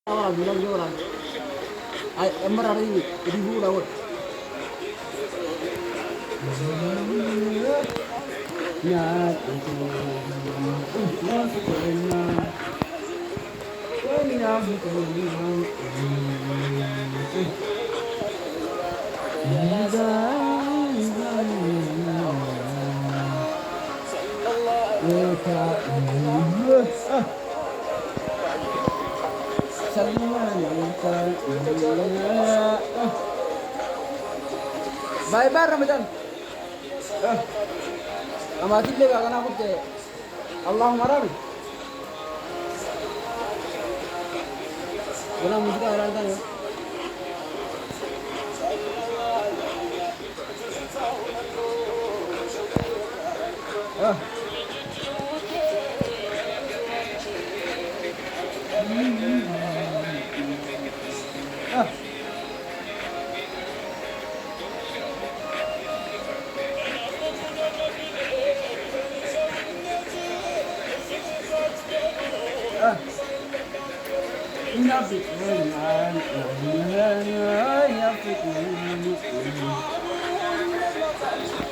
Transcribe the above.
bilang dia orang. Ay, ember hari ini ribu dah. Ya, itu. Bye bye Ramadan. Amatin le gana kutte. Allahumma rabbi. Wala musika haranta ya. Ah. Ah. Ah. Enough it, man. Enough it, man.